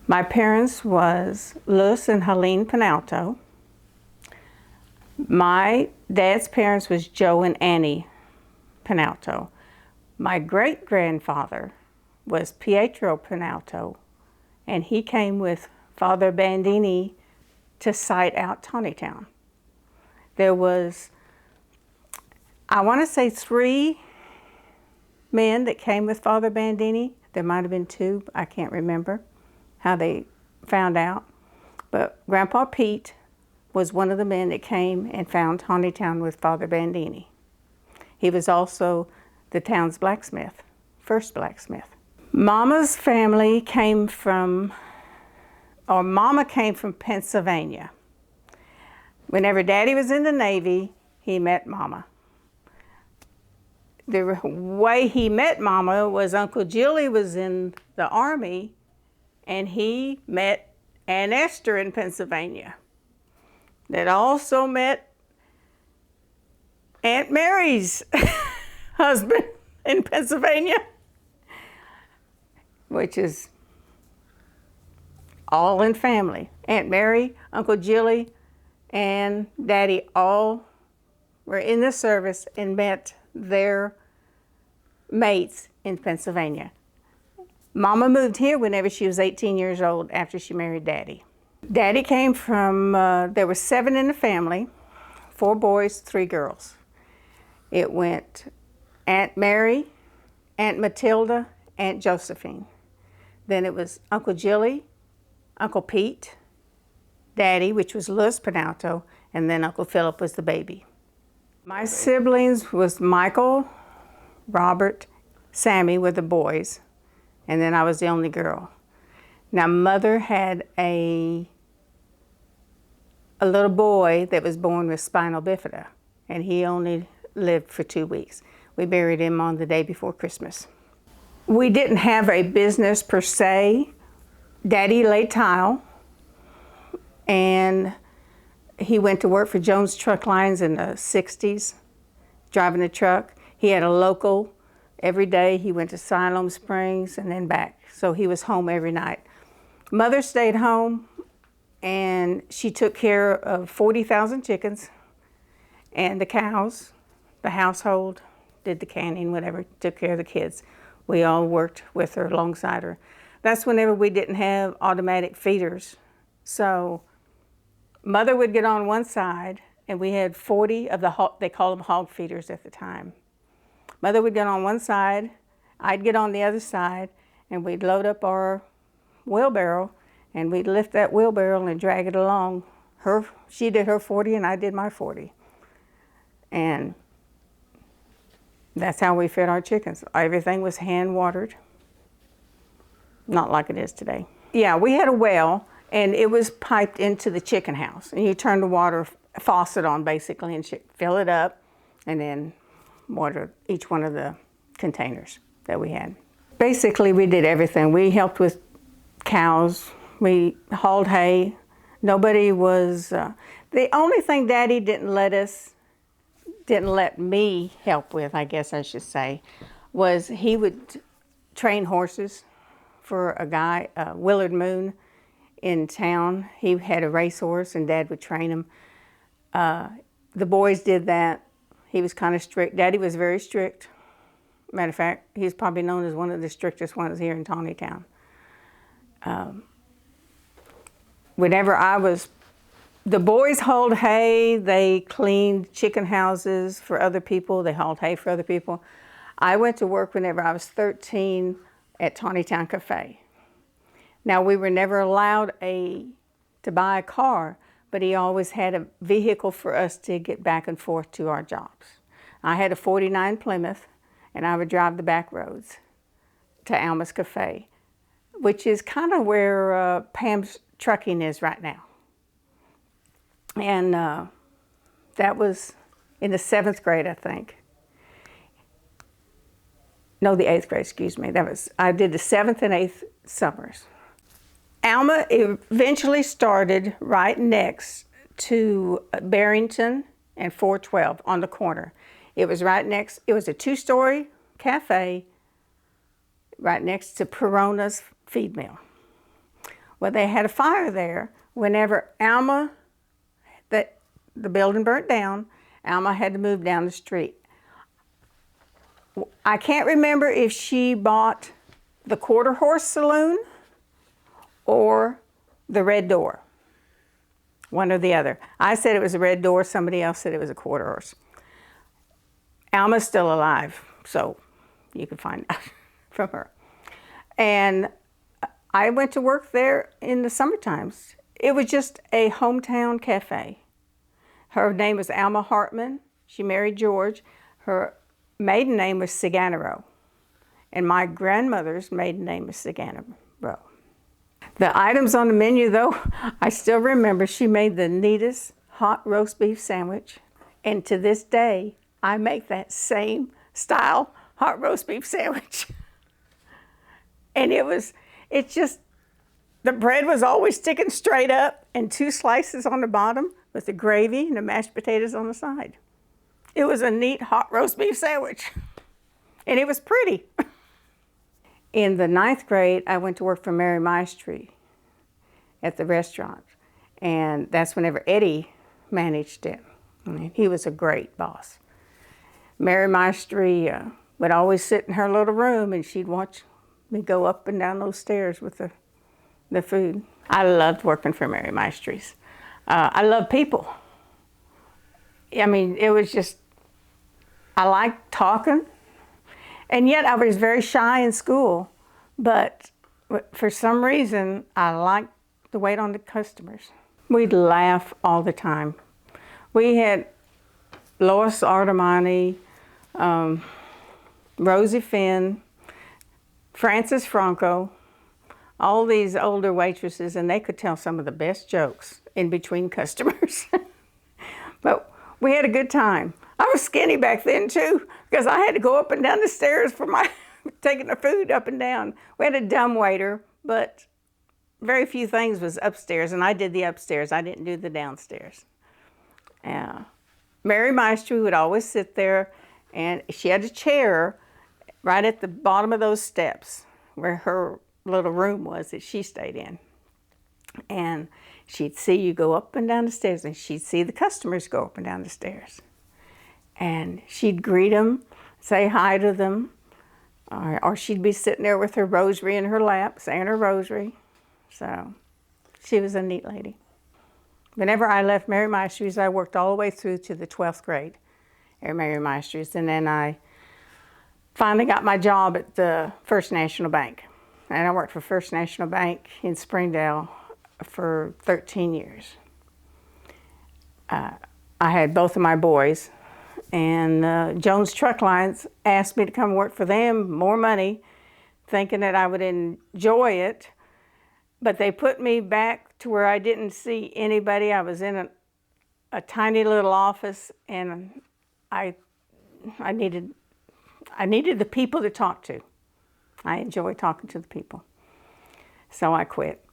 My parents was Louis and Helene Pianalto. My dad's parents was Joe and Annie Pianalto. My great-grandfather was Pietro Pianalto, and he came with Father Bandini to site out Tontitown. There was, I want to say 3 men that came with Father Bandini. There might have been 2, I can't remember how they found out. But Grandpa Pete was one of the men that came and found Tontitown with Father Bandini. He was also the town's blacksmith, first blacksmith. Mama's family came from, or Mama came from Pennsylvania. Whenever Daddy was in the Navy, he met Mama. The way he met Mama was Uncle Jilly was in the Army, and he met Aunt Esther in Pennsylvania, that also met Aunt Mary's husband in Pennsylvania, which is all in family. Aunt Mary, Uncle Jilly, and Daddy all were in the service and met their mates in Pennsylvania. Mama moved here whenever she was 18 years old after she married Daddy. Daddy came from, there were 7 in the family, 4 boys, 3 girls. It went Aunt Mary, Aunt Matilda, Aunt Josephine. Then it was Uncle Jilly, Uncle Pete, Daddy, which was Louis Pianalto, and then Uncle Philip was the baby. My siblings was Michael, Robert, Sammy were the boys, and then I was the only girl. Now, Mother had a little boy that was born with spinal bifida, and he only lived for 2 weeks. We buried him on the day before Christmas. We didn't have a business per se. Daddy laid tile, and he went to work for Jones Truck Lines in the 60s, driving a truck. He had a local every day. He went to Siloam Springs and then back, so he was home every night. Mother stayed home, and she took care of 40,000 chickens and the cows, the household, did the canning, whatever, took care of the kids. We all worked with her, alongside her. That's whenever we didn't have automatic feeders. So Mother would get on one side, and we had 40 of the, they called them hog feeders at the time. Mother would get on one side, I'd get on the other side, and we'd load up our wheelbarrow, and we'd lift that wheelbarrow and drag it along. She did her 40, and I did my 40. And that's how we fed our chickens. Everything was hand watered, not like it is today. Yeah, we had a well, and it was piped into the chicken house. And you turn the water faucet on, basically, and fill it up, and then water each one of the containers that we had. Basically, we did everything. We helped with cows. We hauled hay. Nobody was, the only thing Daddy didn't let me help with, I guess I should say, was he would train horses for a guy, Willard Moon, in town. He had a racehorse, and Dad would train him. The boys did that. He was kind of strict. Daddy was very strict. Matter of fact, he's probably known as one of the strictest ones here in Tontitown. Whenever the boys hauled hay, they cleaned chicken houses for other people, they hauled hay for other people. I went to work whenever I was 13 at Tontitown Cafe. Now, we were never allowed to buy a car, but he always had a vehicle for us to get back and forth to our jobs. I had a 49 Plymouth, and I would drive the back roads to Alma's Cafe, which is kind of where Pam's Trucking is right now. And that was in the 7th grade, I think. No, the 8th grade, excuse me. I did the 7th and 8th summers. Alma eventually started right next to Barrington and 412 on the corner. It was right next, it was a 2-story cafe right next to Perona's feed mill. Well, they had a fire there. Whenever Alma, the building burnt down, Alma had to move down the street. I can't remember if she bought the Quarter Horse Saloon or the Red Door, one or the other. I said it was a Red Door, somebody else said it was a Quarter Horse. Alma's still alive, so you can find out from her. And I went to work there in the summer times. It was just a hometown cafe. Her name was Alma Hartman. She married George. Her maiden name was Siganero. And my grandmother's maiden name was Siganero. The items on the menu, though, I still remember she made the neatest hot roast beef sandwich. And to this day, I make that same style hot roast beef sandwich. And it's just, the bread was always sticking straight up and 2 slices on the bottom with the gravy and the mashed potatoes on the side. It was a neat hot roast beef sandwich. And it was pretty. In the 9th grade, I went to work for Mary Maestri at the restaurant. And that's whenever Eddie managed it. And he was a great boss. Mary Maestri would always sit in her little room and she'd watch me go up and down those stairs with the food. I loved working for Mary Maestris. I love people. I mean, it was just, I liked talking. And yet I was very shy in school, but for some reason, I liked to wait on the customers. We'd laugh all the time. We had Lois Artemani, Rosie Finn, Frances Franco, all these older waitresses, and they could tell some of the best jokes in between customers. But we had a good time. I was skinny back then too, because I had to go up and down the stairs for my taking the food up and down. We had a dumb waiter, but very few things was upstairs, and I did the upstairs. I didn't do the downstairs. Mary Maestri would always sit there, and she had a chair right at the bottom of those steps where her little room was that she stayed in. And she'd see you go up and down the stairs, and she'd see the customers go up and down the stairs. And she'd greet them, say hi to them, or she'd be sitting there with her rosary in her lap, saying her rosary. So she was a neat lady. Whenever I left Mary Maestris, I worked all the way through to the 12th grade at Mary Maestris, and then I finally got my job at the First National Bank. And I worked for First National Bank in Springdale for 13 years. I had both of my boys, and Jones Truck Lines asked me to come work for them, more money, thinking that I would enjoy it. But they put me back to where I didn't see anybody. I was in a tiny little office, and I needed the people to talk to. I enjoy talking to the people. So I quit.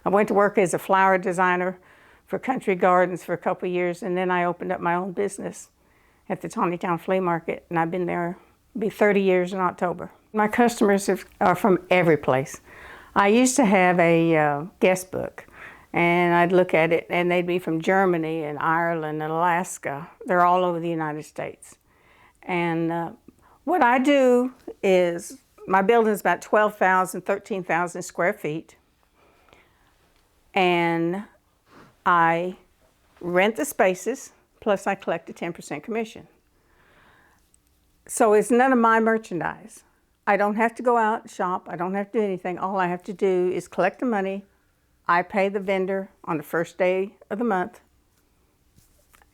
I went to work as a flower designer for Country Gardens for a couple of years, and then I opened up my own business at the Tontitown Flea Market, and I've been there, it'll be 30 years in October. My customers are from every place. I used to have a guest book, and I'd look at it, and they'd be from Germany and Ireland and Alaska. They're all over the United States. And what I do is, my building is about 12,000, 13,000 square feet. And I rent the spaces, plus I collect a 10% commission. So it's none of my merchandise. I don't have to go out and shop. I don't have to do anything. All I have to do is collect the money. I pay the vendor on the first day of the month,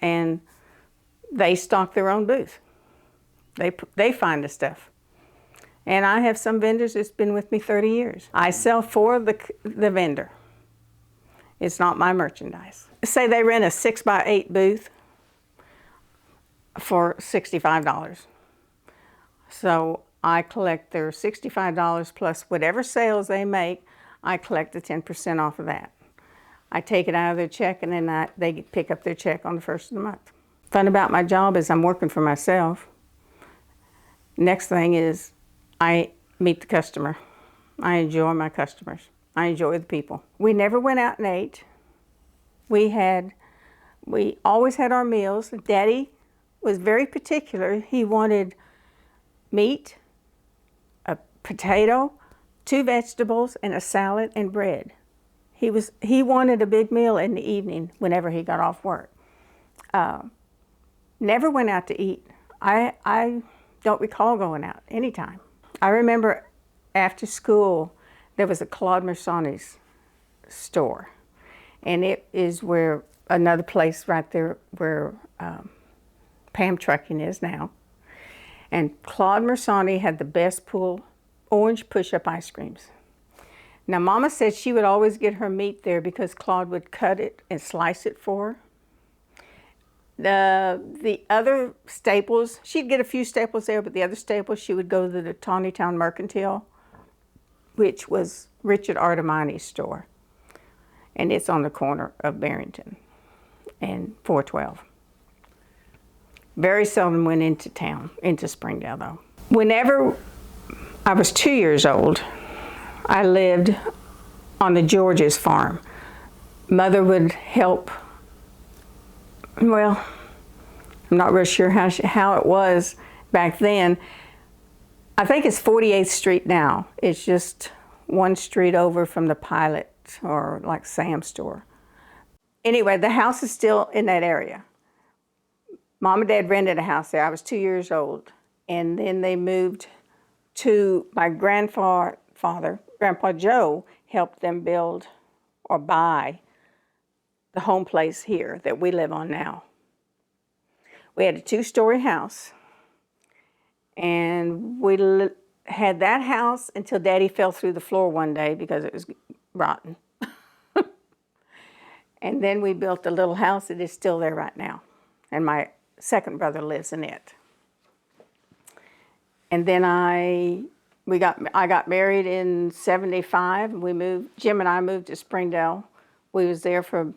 and they stock their own booth. They find the stuff. And I have some vendors that's been with me 30 years. I sell for the vendor. It's not my merchandise. Say they rent a 6x8 booth for $65. So I collect their $65 plus whatever sales they make. I collect the 10% off of that. I take it out of their check, and then they pick up their check on the first of the month. Fun about my job is I'm working for myself. Next thing is I meet the customer. I enjoy my customers. I enjoy the people. We never went out and ate. We always had our meals. Daddy was very particular. He wanted meat, a potato, 2 vegetables, and a salad and bread. He wanted a big meal in the evening whenever he got off work. Never went out to eat. I don't recall going out anytime. I remember after school, there was a Claude Mersoni's store. And it is where another place right there where Pam Trucking is now. And Claude Mersoni had the best orange push-up ice creams. Now, Mama said she would always get her meat there because Claude would cut it and slice it for her. The other staples, she'd get a few staples there, but the other staples, she would go to the Tontitown Mercantile, which was Richard Artemani's store. And it's on the corner of Barrington and 412. Very seldom went into town, into Springdale though. Whenever I was 2 years old, I lived on the Georges farm. Mother would help. Well, I'm not real sure how it was back then. I think it's 48th Street now. It's just one street over from the Pilot or like Sam's store. Anyway, the house is still in that area. Mom and Dad rented a house there. I was 2 years old. And then they moved to my grandfather. Grandpa Joe helped them build or buy the home place here that we live on now. We had a 2-story house. And we had that house until Daddy fell through the floor one day because it was rotten. And then we built a little house that is still there right now. And my second brother lives in it. And then I got married in 75. Jim and I moved to Springdale. We was there for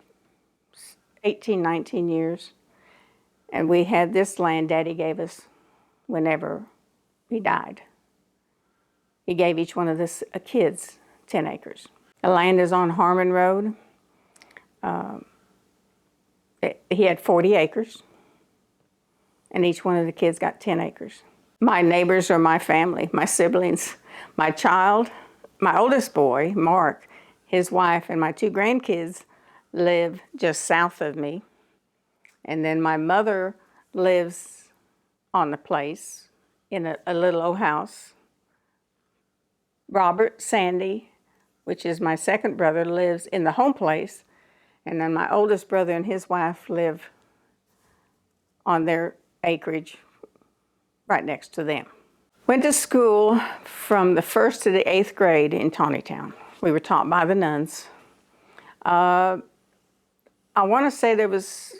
18, 19 years. And we had this land Daddy gave us whenever he died. He gave each one of the kids 10 acres. The land is on Harmon Road. He had 40 acres, and each one of the kids got 10 acres. My neighbors are my family, my siblings. My oldest boy, Mark, his wife, and my 2 grandkids live just south of me. And then my mother lives on the place in a little old house. Robert Sandy, which is my second brother, lives in the home place. And then my oldest brother and his wife live on their acreage right next to them. Went to school from the 1st to the 8th grade in Tontitown. We were taught by the nuns. I want to say there was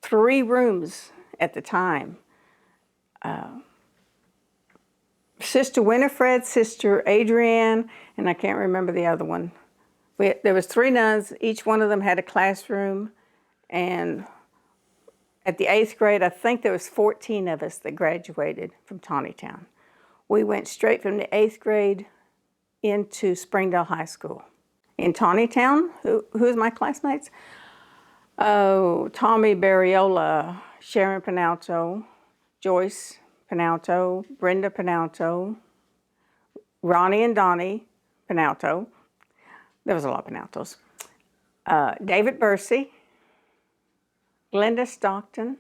3 rooms at the time. Sister Winifred, Sister Adrienne, and I can't remember the other one. There was 3 nuns. Each one of them had a classroom. And at the 8th grade, I think there was 14 of us that graduated from Tontitown. We went straight from the 8th grade into Springdale High School. In Tontitown, who's my classmates? Oh, Tommy Barriola, Sharon Pianalto, Joyce Pianalto, Brenda Pianalto, Ronnie and Donnie Pianalto. There was a lot of Pianaltos. David Bursey, Glenda Stockton,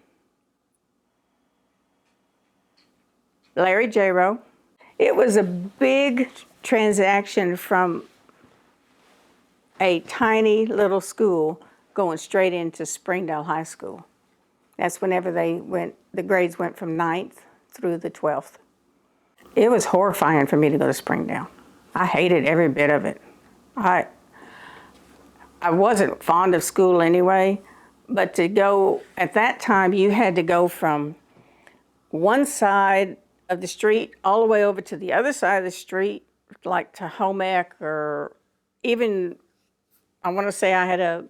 Larry Jaro. It was a big transaction from a tiny little school going straight into Springdale High School. That's whenever the grades went from 9th through the 12th. It was horrifying for me to go to Springdale. I hated every bit of it. I wasn't fond of school anyway, but to go, at that time, you had to go from one side of the street all the way over to the other side of the street, like to home ec, or even, I want to say I had a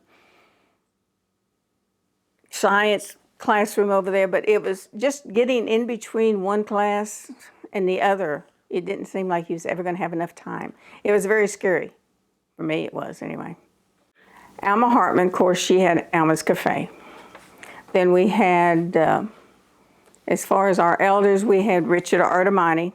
science classroom over there, but it was just getting in between one class and the other. It didn't seem like you was ever going to have enough time. It was very scary For me, it was anyway. Alma Hartman, of course, she had Alma's Cafe. Then we had, as far as our elders, we had Richard Artemani,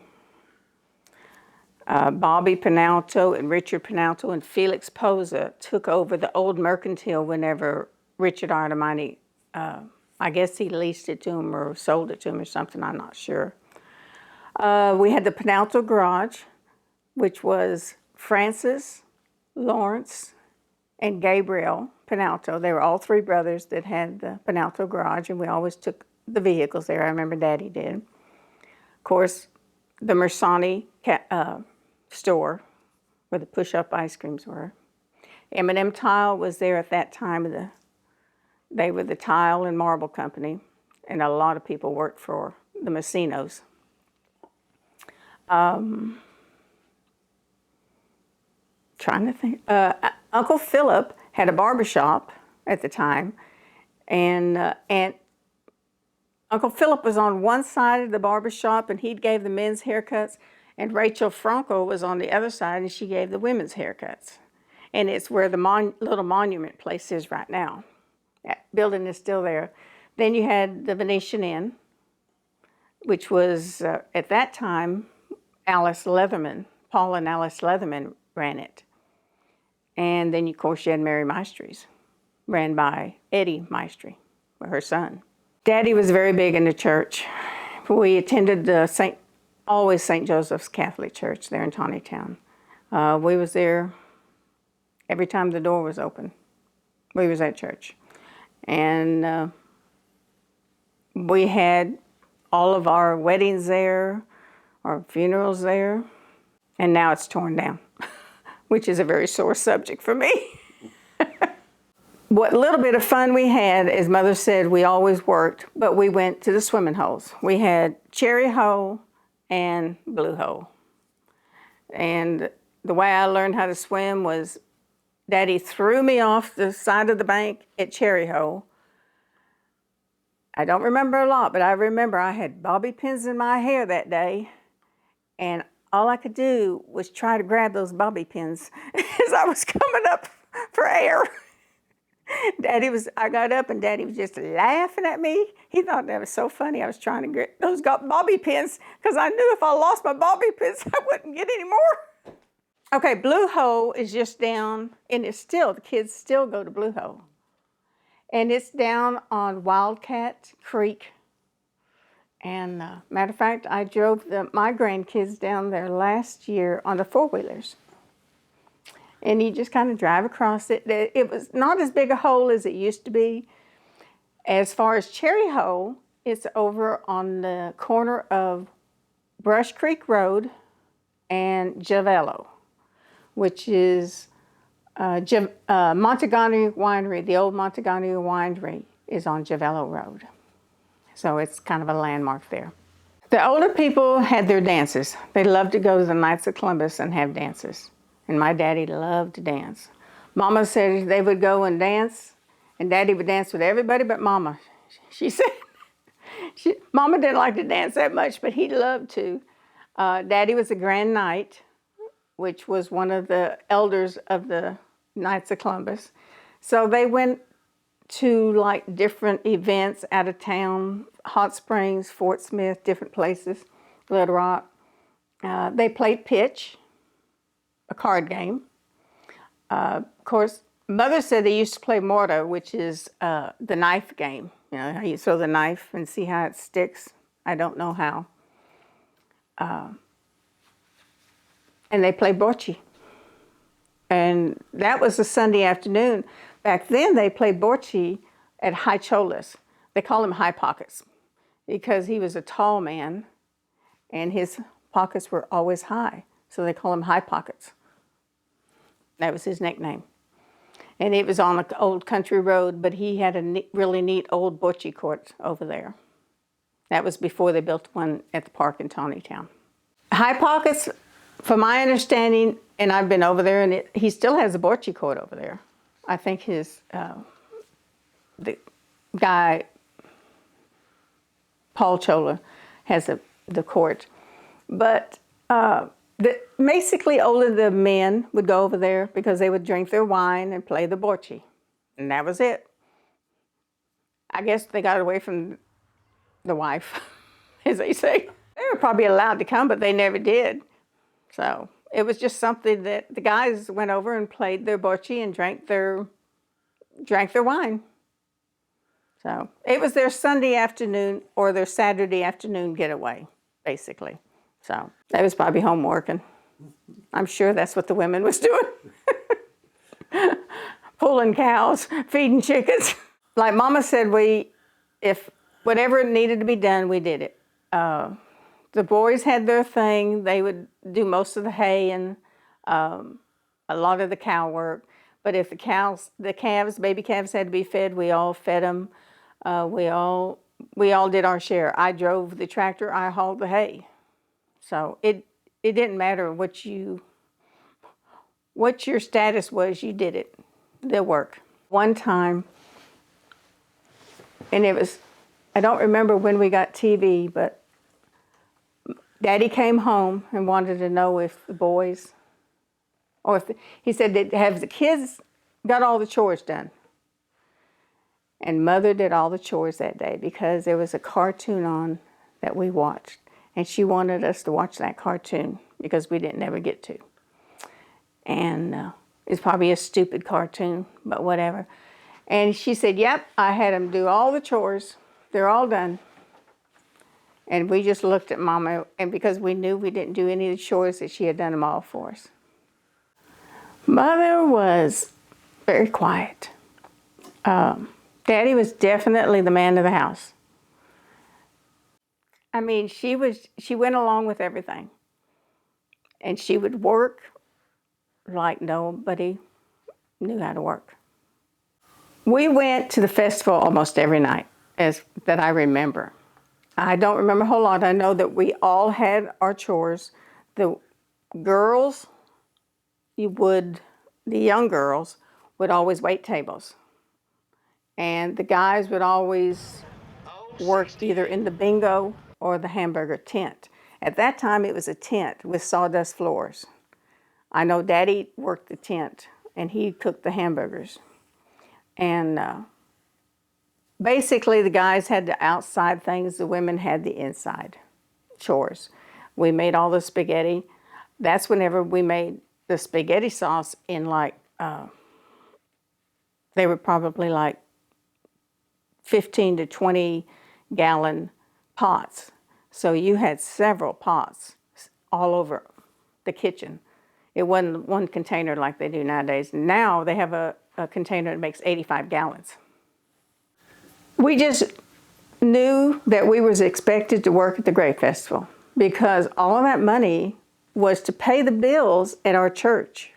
Bobby Pianalto and Richard Pianalto and Felix Posa took over the old mercantile whenever Richard Artemani, I guess he leased it to him or sold it to him or something, I'm not sure. We had the Pianalto Garage, which was Francis, Lawrence, and Gabriel Pianalto. They were all three brothers that had the Pianalto Garage, and we always took the vehicles there. I remember Daddy did. Of course, the Mersani store where the push-up ice creams were. M&M Tile was there at that time. They were the tile and marble company, and a lot of people worked for the Messinos. Trying to think. Uncle Philip had a barbershop at the time, and Uncle Philip was on one side of the barbershop, and he gave the men's haircuts, and Rachel Franco was on the other side, and she gave the women's haircuts. And it's where the little monument place is right now. That building is still there. Then you had the Venetian Inn, which was, at that time, Alice Leatherman. Paul and Alice Leatherman ran it. And then, of course, you had Mary Maestry's, ran by Eddie Maestry, her son. Daddy was very big in the church. We attended always St. Joseph's Catholic Church there in Tontitown. We was there every time the door was open. We was at church. And we had all of our weddings there, our funerals there, and now it's torn down, which is a very sore subject for me. What little bit of fun we had, as Mother said, we always worked, but we went to the swimming holes. We had Cherry Hole and Blue Hole. And the way I learned how to swim was Daddy threw me off the side of the bank at Cherry Hole. I don't remember a lot, but I remember I had bobby pins in my hair that day, and all I could do was try to grab those bobby pins as I was coming up for air. I got up and Daddy was just laughing at me. He thought that was so funny. I was trying to get those bobby pins because I knew if I lost my bobby pins, I wouldn't get any more. Okay, Blue Hole is just down, and the kids still go to Blue Hole. And it's down on Wildcat Creek. And matter of fact, I drove my grandkids down there last year on the four-wheelers. And you just kind of drive across it. It was not as big a hole as it used to be. As far as Cherry Hole, it's over on the corner of Brush Creek Road and Javello, which is Montagani Winery. The old Montagani Winery is on Javello Road. So it's kind of a landmark there. The older people had their dances. They loved to go to the Knights of Columbus and have dances. And my daddy loved to dance. Mama said they would go and dance, and Daddy would dance with everybody but Mama. She said, Mama didn't like to dance that much, but he loved to. Daddy was a Grand Knight, which was one of the elders of the Knights of Columbus. So they went to like different events out of town, Hot Springs, Fort Smith, different places, Little Rock. They played pitch, a card game. Of course, Mother said they used to play mortar, which is the knife game. You know, how you throw the knife and see how it sticks. I don't know how. And they played bocce. And that was a Sunday afternoon. Back then, they played bocce at High Cholas. They call him High Pockets because he was a tall man and his pockets were always high. So they call him High Pockets. That was his nickname. And it was on an old country road, but he had a really neat old bocce court over there. That was before they built one at the park in Tontitown. High Pockets, from my understanding, and I've been over there, and he still has a bocce court over there. I think the guy, Paul Chola, has the court. But Basically, only the men would go over there because they would drink their wine and play the bocce. And that was it. I guess they got away from the wife, as they say. They were probably allowed to come, but they never did. So it was just something that the guys went over and played their bocce and drank their wine. So it was their Sunday afternoon or their Saturday afternoon getaway, basically. So they was probably home working. I'm sure that's what the women was doing. Pulling cows, feeding chickens. Like Mama said, if whatever needed to be done, we did it. The boys had their thing. They would do most of the hay and a lot of the cow work. But if baby calves had to be fed, we all fed them. We all did our share. I drove the tractor. I hauled the hay. So it didn't matter what your status was. You did it, the work. One time, and I don't remember when we got TV, but Daddy came home and wanted to know if the boys, he said, have the kids got all the chores done? And Mother did all the chores that day because there was a cartoon on that we watched. And she wanted us to watch that cartoon because we didn't ever get to. And it's probably a stupid cartoon, but whatever. And she said, yep, I had them do all the chores. They're all done. And we just looked at Mama, and because we knew we didn't do any of the chores, that she had done them all for us. Mother was very quiet. Daddy was definitely the man of the house. I mean, she went along with everything. And she would work like nobody knew how to work. We went to the festival almost every night, that I remember. I don't remember a whole lot. I know that we all had our chores. The girls, the young girls would always wait tables. And the guys would always work either in the bingo or the hamburger tent. At that time, it was a tent with sawdust floors. I know Daddy worked the tent, and he cooked the hamburgers. And basically, the guys had the outside things, the women had the inside chores. We made all the spaghetti. That's whenever we made the spaghetti sauce in they were probably like 15 to 20 gallon pots. So you had several pots all over the kitchen. It wasn't one container like they do nowadays. Now they have a container that makes 85 gallons. We just knew that we was expected to work at the Grape Festival because all of that money was to pay the bills at our church.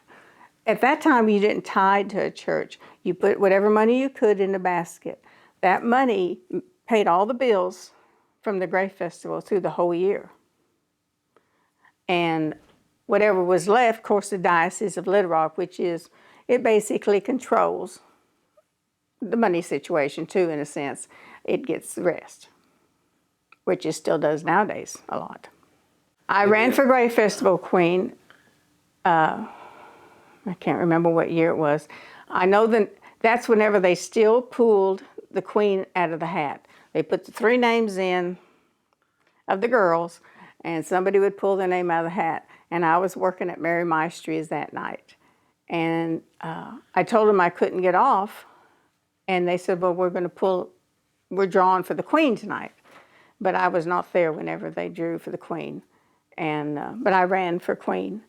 At that time, you didn't tithe to a church. You put whatever money you could in the basket. That money paid all the bills from the Grape Festival through the whole year. And whatever was left, of course, the Diocese of Little Rock, it basically controls the money situation too, in a sense. It gets the rest, which it still does nowadays a lot. I ran for Grape Festival Queen. I can't remember what year it was. I know that's whenever they still pulled the queen out of the hat. They put the 3 names in of the girls, and somebody would pull their name out of the hat. And I was working at Mary Maestry's that night. And I told them I couldn't get off. And they said, well, we're drawing for the queen tonight. But I was not there whenever they drew for the queen. And but I ran for queen.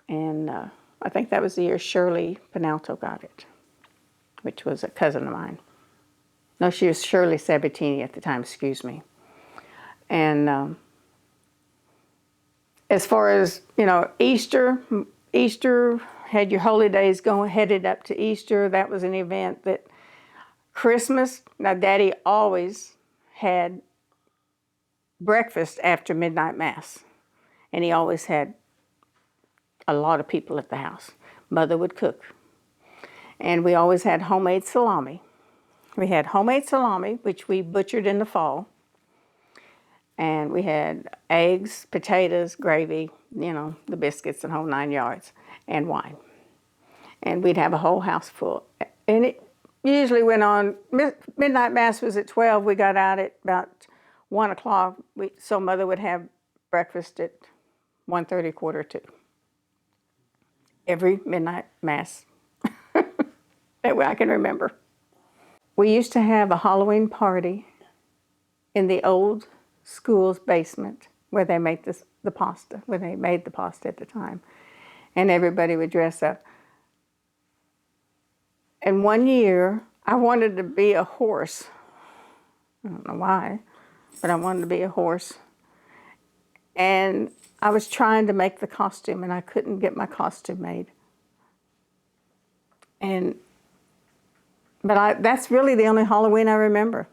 And I think that was the year Shirley Pianalto got it, which was a cousin of mine. No, she was Shirley Sabatini at the time, excuse me. And as far as, Easter had your holy days headed up to Easter. That was an event that Christmas, now Daddy always had breakfast after midnight mass. And he always had a lot of people at the house. Mother would cook. And we always had homemade salami. We had homemade salami, which we butchered in the fall. And we had eggs, potatoes, gravy, you know, the biscuits and whole 9 yards, and wine. And we'd have a whole house full. And it usually went on, midnight mass was at 12. We got out at about 1 o'clock. So Mother would have breakfast at 1:30, 1:45. Every midnight mass that way I can remember. We used to have a Halloween party in the old school's basement where they make the pasta, where they made the pasta at the time. And everybody would dress up. And one year, I wanted to be a horse. I don't know why, but I wanted to be a horse. And I was trying to make the costume, and I couldn't get my costume made. But that's really the only Halloween I remember.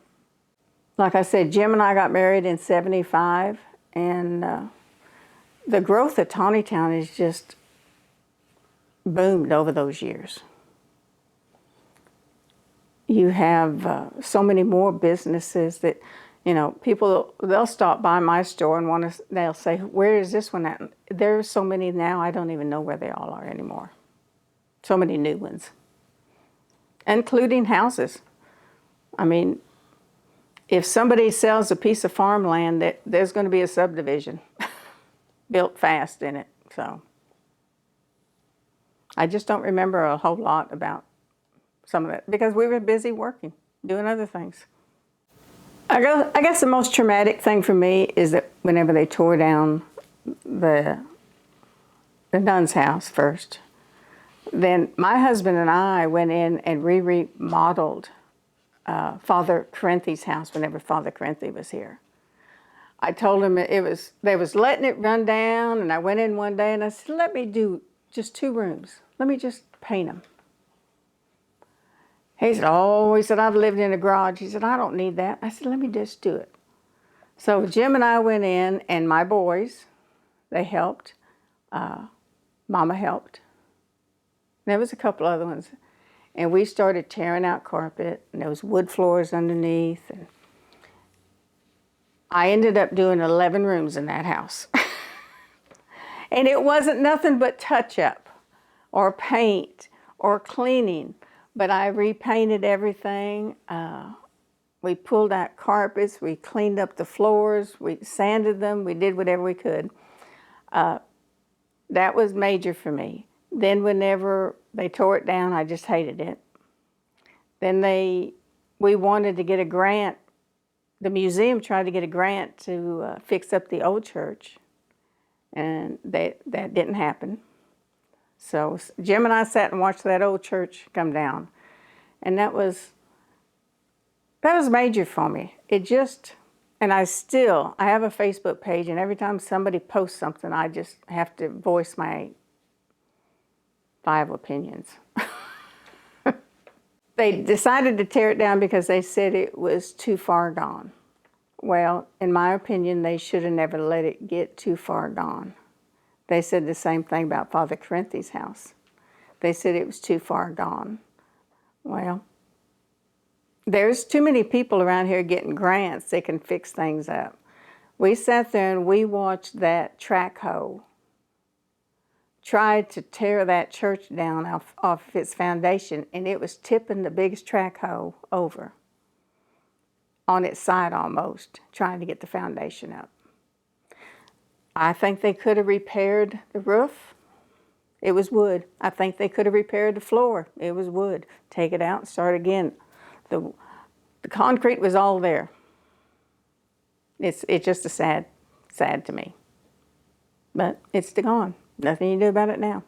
Like I said, Jim and I got married in '75, and the growth of Tontitown has just boomed over those years. You have so many more businesses that, you know, people, they'll stop by my store and they'll say, where is this one at? There's so many now, I don't even know where they all are anymore. So many new ones, including houses. I mean, if somebody sells a piece of farmland, there's going to be a subdivision built fast in it. So I just don't remember a whole lot about some of it because we were busy working, doing other things. I guess the most traumatic thing for me is that whenever they tore down the nun's house first, then my husband and I went in and remodeled Father Corinthi's house whenever Father Corinthi was here. I told him they was letting it run down, and I went in one day and I said, let me do just 2 rooms. Let me just paint them. He said, I've lived in a garage. He said, I don't need that. I said, let me just do it. So Jim and I went in, and my boys, they helped. Mama helped. There was a couple other ones. And we started tearing out carpet, and there was wood floors underneath. And I ended up doing 11 rooms in that house. And it wasn't nothing but touch-up or paint or cleaning. But I repainted everything. We pulled out carpets. We cleaned up the floors. We sanded them. We did whatever we could. That was major for me. Then whenever they tore it down, I just hated it. Then we wanted to get a grant. The museum tried to get a grant to fix up the old church, and that didn't happen. So Jim and I sat and watched that old church come down, and that was major for me. And I have a Facebook page, and every time somebody posts something, I just have to voice my 5 opinions. They decided to tear it down because they said it was too far gone. Well, in my opinion, they should have never let it get too far gone. They said the same thing about Father Corinthi's house. They said it was too far gone. Well, there's too many people around here getting grants that can fix things up. We sat there and we watched that track hoe tried to tear that church down off its foundation, and it was tipping the biggest track hoe over on its side almost, trying to get the foundation up. I think they could have repaired the roof. It was wood. I think they could have repaired the floor. It was wood. Take it out and start again. The concrete was all there. It's just sad to me. But it's gone. Nothing you do about it now.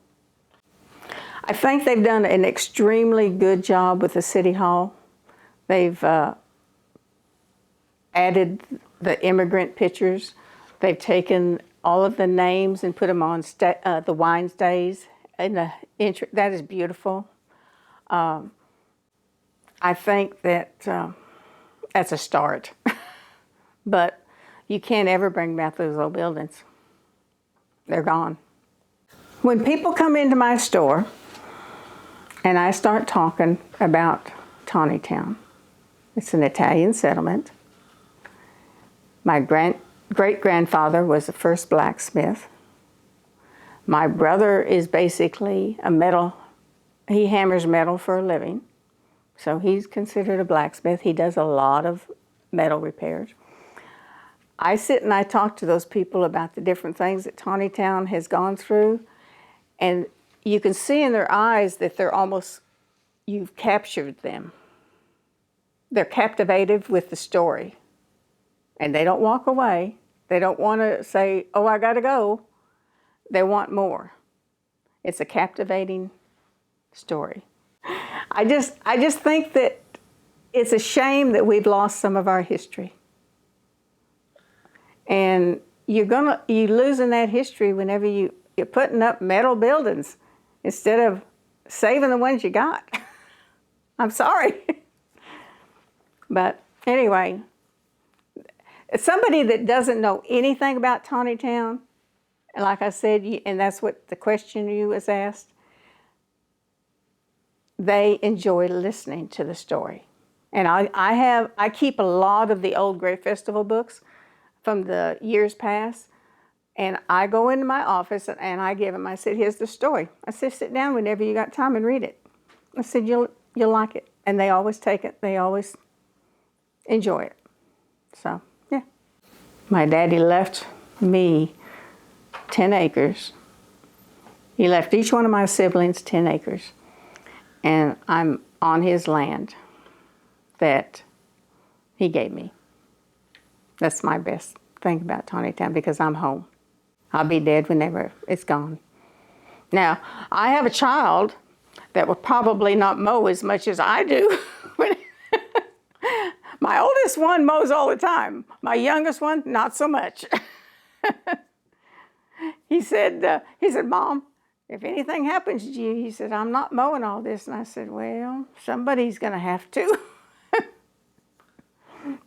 I think they've done an extremely good job with the City Hall. They've added the immigrant pictures. They've taken all of the names and put them on the wine stays. And that is beautiful. I think that that's a start. But you can't ever bring back those old buildings. They're gone. When people come into my store and I start talking about Tontitown, it's an Italian settlement. My great-grandfather was the first blacksmith. My brother is basically a metal, he hammers metal for a living. So he's considered a blacksmith. He does a lot of metal repairs. I sit and I talk to those people about the different things that Tontitown has gone through, and you can see in their eyes that they're almost, you've captured them. They're captivated with the story, and they don't walk away. They don't want to say, oh, I got to go. They want more. It's a captivating story. I just think that it's a shame that we've lost some of our history. And you're losing that history whenever you're putting up metal buildings instead of saving the ones you got. I'm sorry. But anyway, somebody that doesn't know anything about Tontitown, like I said, and that's what the question you was asked, they enjoy listening to the story. And I keep a lot of the old Great Festival books from the years past, and I go into my office and I give them, I said, here's the story. I said, sit down whenever you got time and read it. I said, you'll like it. And they always take it. They always enjoy it. So, yeah. My daddy left me 10 acres. He left each one of my siblings 10 acres. And I'm on his land that he gave me. That's my best thing about Tontitown, because I'm home. I'll be dead whenever it's gone. Now, I have a child that will probably not mow as much as I do. My oldest one mows all the time. My youngest one, not so much. He said, Mom, if anything happens to you, he said, I'm not mowing all this. And I said, well, somebody's going to have to.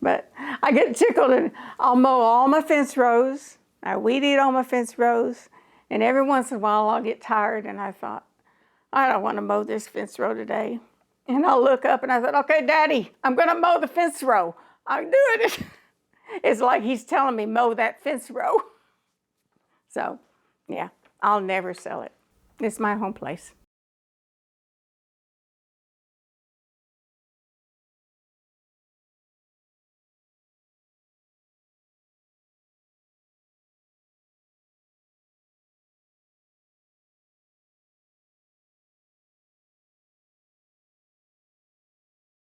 But I get tickled, and I'll mow all my fence rows. I weed eat all my fence rows. And every once in a while, I'll get tired, and I thought, I don't want to mow this fence row today. And I'll look up, and I thought, okay, Daddy, I'm going to mow the fence row. I'm doing it. It's like he's telling me, mow that fence row. So, yeah, I'll never sell it. It's my home place.